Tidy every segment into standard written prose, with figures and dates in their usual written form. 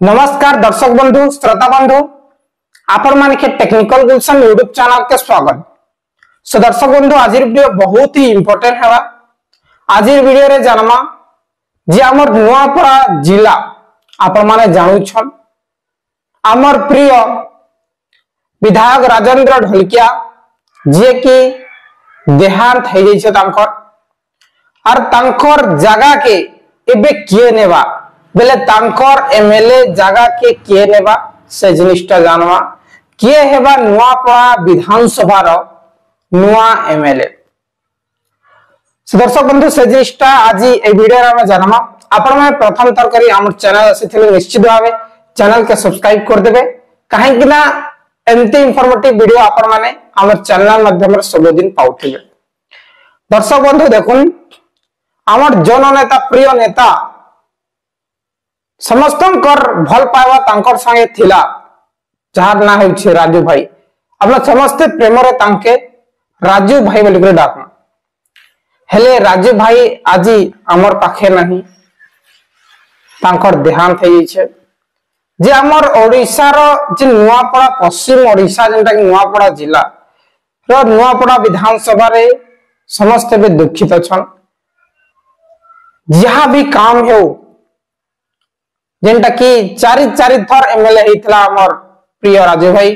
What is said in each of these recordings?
नमस्कार दर्शक बंधु श्रोता बंधु आपण मान के टेक्निकल गुलशन यूट्यूब चैनल के स्वागत। सो दर्शक बंधु आज वीडियो बहुत ही इंपोर्टेंट है। आज वीडियो रे जानमा जे हमर नुआपड़ा जिला आपण माने जानू छन हमर प्रिय विधायक राजेंद्र ढोलकिया जे कि देहांत हो जाइछे तांकर और तांकर जगह के एबे किए नेबा बेले तांकर एमएलए जगह के किए नेबा से जिनिसटा जानवा किए हेबा नुआपड़ा विधानसभा रो नुआ एमएलए। दर्शक बंधु से जिनिसटा आज ए वीडियो रे हम जानमा आपण में प्रथम थर करी हमर चैनल आसीथिले निश्चित भाबे चैनल के सब्सक्राइब कर देबे काहे कि ना एंती इंफॉर्मेटिव वीडियो आपण माने हमर चैनल माध्यम रे सब दिन पाउथिले। दर्शक बंधु देखुन हमर जननेता प्रिय नेता समस्तंकर भल पाइबा तांकर संगे थिला जहार ना होछि राजू भाई। हम समस्त प्रेम रे तांके राजू भाई बोली के डाकन हेले राजू भाई आज हमर पाखे नहीं तांकर देहांत हो जाइछे जे हमर ओडिसा रो जे नुआपड़ा पश्चिम ओडिसा जेंटा कि नुआपड़ा जिला रो नुआपड़ा विधानसभा रे समस्त बे दुखित छन। जहां भी काम हो जेंटा कि चारि थर एमएलए हेतला हमर प्रिय राजू भाई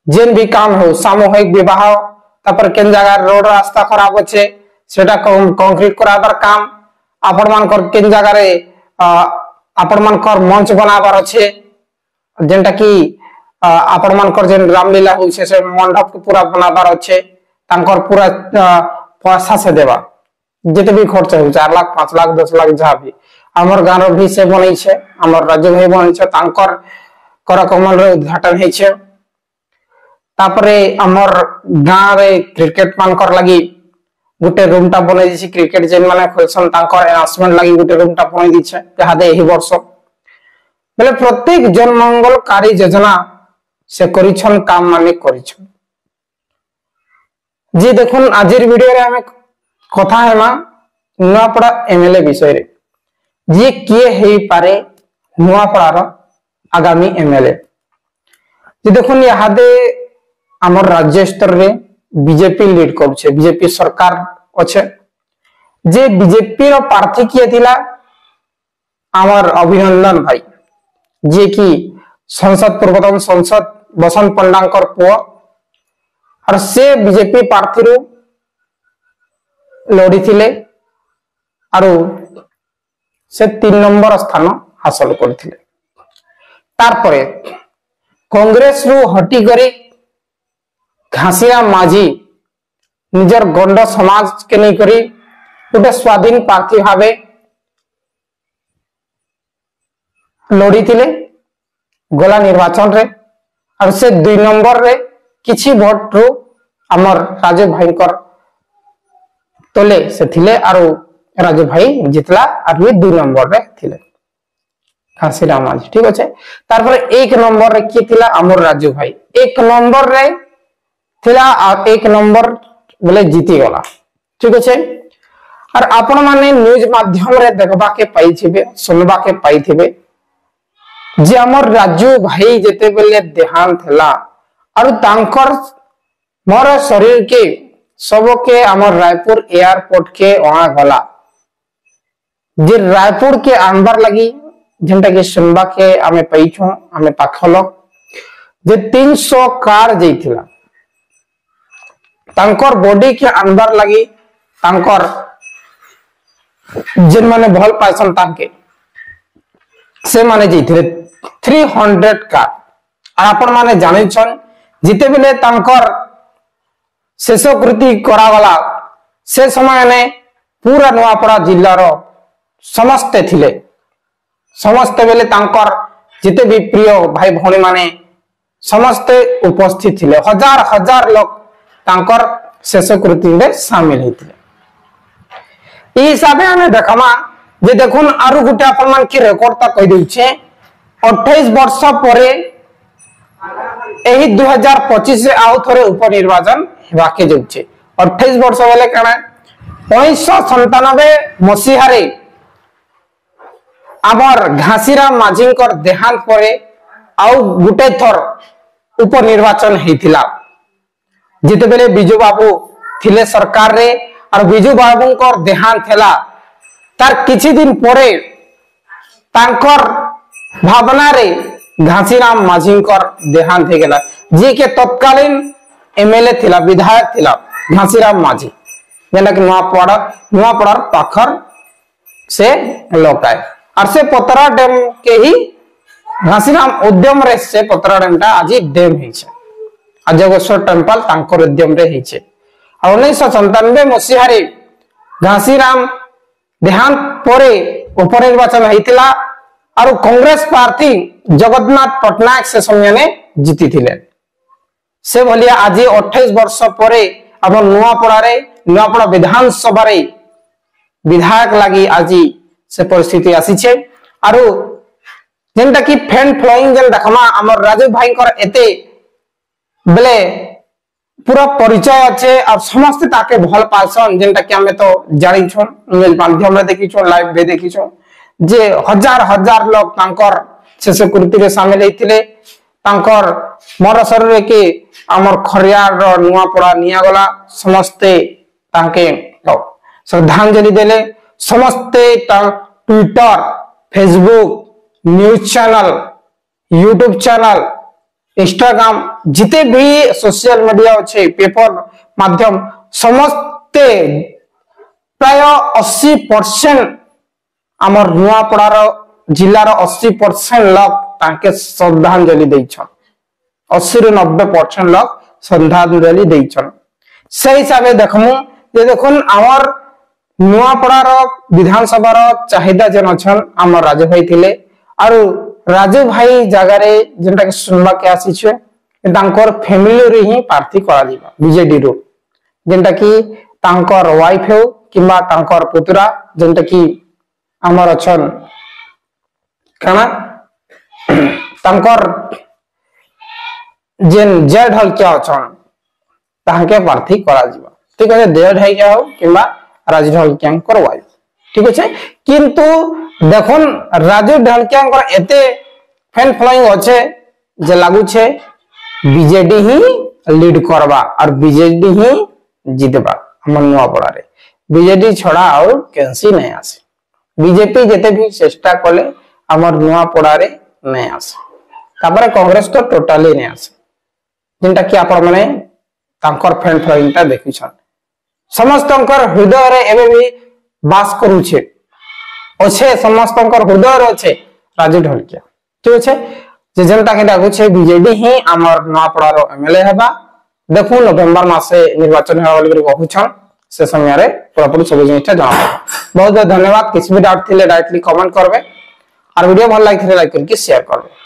जेन भी काम हो सामूहिक विवाह तापर केन जगह रोड रास्ता खराब अच्छे सेटा कंक्रीट कराबार काम आपण मानकर केन जगह रे आपण मानकर मंच बनाबार अच्छे जेंटा कि आपण मानकर जेन रामलीला हो से मंडप के पूरा बनाबार अच्छे तांकर पूरा पैसा से देबा जेते भी खर्च हो 4 लाख 5 लाख 10 लाख जहाँ भी हमर गांव भी से बनै छै हमर राजू भाई बनै छै तांकर कर कमल रे उद्घाटन है छै तापरे हमर गांव रे क्रिकेट मानकर लागि गुटे रूम टा बनै छि क्रिकेट जेन माने खोलसन तांकर अनाउंसमेंट लागि गुटे रूम टा बनै दी छै जहाँ दे एही वर्ष बेले प्रत्येक जनमंगलकारी योजना से करिछन काम माने करिछन जी। देखुन आजिर वीडियो रे हमें कथा हेमा नुआपड़ा एमएलए विषय रे जे किए हेई पारे नुआपड़ार आगामी एमएलए जे देखुन यहादे हमर राज्य स्तर रे बीजेपी लीड करछे बीजेपी सरकार अच्छे जे बीजेपी रो प्रार्थी किए थिला हमर अभिनंदन भाई जे कि संसद पूर्वतन संसद बसंत पंडांकर पुओ और से बीजेपी प्रार्थी रो लड़ी थिले और से 3 नंबर स्थान हासिल करथिले। तारपरे कांग्रेस रु हटी करी घासिया माझी निजर गंड समाज के नहीं करी गोटे स्वाधीन प्रार्थी भावे लड़ी थिले गला निर्वाचन रे और से 2 नंबर रे किछि वोट रु हमर राजू भाई कर तले से थिले और राजू भाई जितला और भी 2 नंबर रे थिले घासीराम माझी ठीक अच्छे। तारपर 1 नंबर रे की थिला हमर राजू भाई 1 नंबर रे थिला और 1 नंबर बोले जीती गला ठीक अच्छे। और आपण माने न्यूज माध्यम रे देखबा के पाई थिबे सुनबा के पाई थिबे जे हमर राजू भाई जेते बेले देहांत हला और तांकर मोर शरीर के सबके हमर रायपुर एयरपोर्ट के वहां गला जे रायपुर के आनबार लगी जेंटा के सुनबा के हमें पैछो हमें पाखलो जे 300 कार जइथिला तांकर बॉडी के आनबार लगी तांकर जिन माने भल पाइसन तांके से माने जइथिले 300 कार। आपण माने जानि छन जिते बेले तांकर शेषकृति करा गला से समय ने पूरा नुआपड़ा जिल्ला रो समस्त थिले समस्त बेले तांकर जिते भी प्रिय भाई भौणी माने समस्त उपस्थित थिले हजार हजार लोग तांकर शेषकृति में शामिल हेतिले। ई हिसाबे हमें देखमा जे देखुन आरु गुटे अपन मान के रिकॉर्ड ता कहि दै छै 28 वर्ष परे एही 2025 से आउ थरे उपनिर्वाचन हेबाके जाउछे 28 वर्ष बेले काना 1997 मसीहा रे आमर घासीराम माझी देहांत पर आउ गुटे थर उपनिर्वाचन होता जिते बेले बिजू बाबू थिले सरकार रे और बिजू बाबू को देहांत है तार किछि दिन परे तांकर भावना रे घासीराम माझी देहांत हो गला जी के तत्कालीन एमएलए थिला विधायक थिला घासीराम माझी जेना कि नुआपड़ार पाखर से लोकाय और से पतरा डैम के ही घासीराम उद्यम रे से पतरा डैम टा आज डैम हिचे अजगेश्वर टेम्पल तांकर उद्यम रे हिचे 1997 मसीहा रे घासीराम देहांत परे उपनिर्वाचन होता और कांग्रेस प्रार्थी जगन्नाथ पटनायक से समय जीति थिले से भलिया आज 28 वर्ष परे अब नुआपड़ा विधानसभा रे विधायक लगी आज से परिस्थिति आसी और जेनटा कि फैन फ्लोइंग जेन देखमा हमर राजू भाई कर एते बेले पूरा परिचय अच्छे और समस्त ताके भल पासन जेनटा कि हमें तो जानी छन न्यूज माध्यम रे देखि छन लाइव बे देखि छन जे हजार हजार लोग तांकर शेष कृति रे शामिल हेतिले तांकर मोर शरीर के हमर खरियार रो नुआपड़ा निया गला समस्ते ताके श्रद्धांजलि देले समस्ते Twitter Facebook news channel YouTube channel Instagram जिते भी सोशल मीडिया अच्छे पेपर माध्यम समस्ते प्राय 80% आमर नुआपड़ार जिलार 80% लोग ताके श्रद्धांजलि देइछन 80 ରୁ 90% लोग श्रद्धांजलि देइछन से हिसाब से देखमु जे देखुन आमर नुआपड़ार विधानसभार चाहिदा जन अछन आमर राजू भाई थिले और राजू भाई जगह रे जेंटा के सुनबा के आसी छे तांकर फैमिली रे ही प्रार्थी करा दिबा बीजेडी रो जेंटा कि तांकर वाइफ हो किबा तांकर पुत्रा जेंटा कि आमर अछन काना तांकर जेन जेड हल क्या अछन तांके प्रार्थी करा दिबा ठीक है जेड है क्या हो किबा राजू ढलकिया करवाई ठीक है किंतु देखुन राजू ढलकिया एते फैन फॉलोइंग अच्छे जे लागू छे बीजेडी ही लीड करवा और बीजेडी ही जीतबा हमर नुआपड़ा रे बीजेडी छड़ा और कैंसी नहीं आसे बीजेपी जेते भी चेष्टा कले हमर नुआपड़ा रे नहीं आसे तापर कांग्रेस तो टोटली नहीं आसे जेंटा कि आपण माने तांकर फैन फॉलोइंग ता देखि छन समस्तंकर हृदय रे एबे भी बास करू छे अच्छे समस्तंकर हृदय रे अच्छे राजू ढलकिया ठीक छे जे जनता के लागू छे बीजेडी ही हमर नुआपड़ा रो एमएलए हेबा देखु नवंबर मासे निर्वाचन हेबा बोली कहू छन से समय रे पूरा सब जिनिस जाना बहुत बहुत धन्यवाद किसी भी डाउट थिले डायरेक्टली कमेंट करबे और वीडियो भल लागिले लाइक करके शेयर करबे।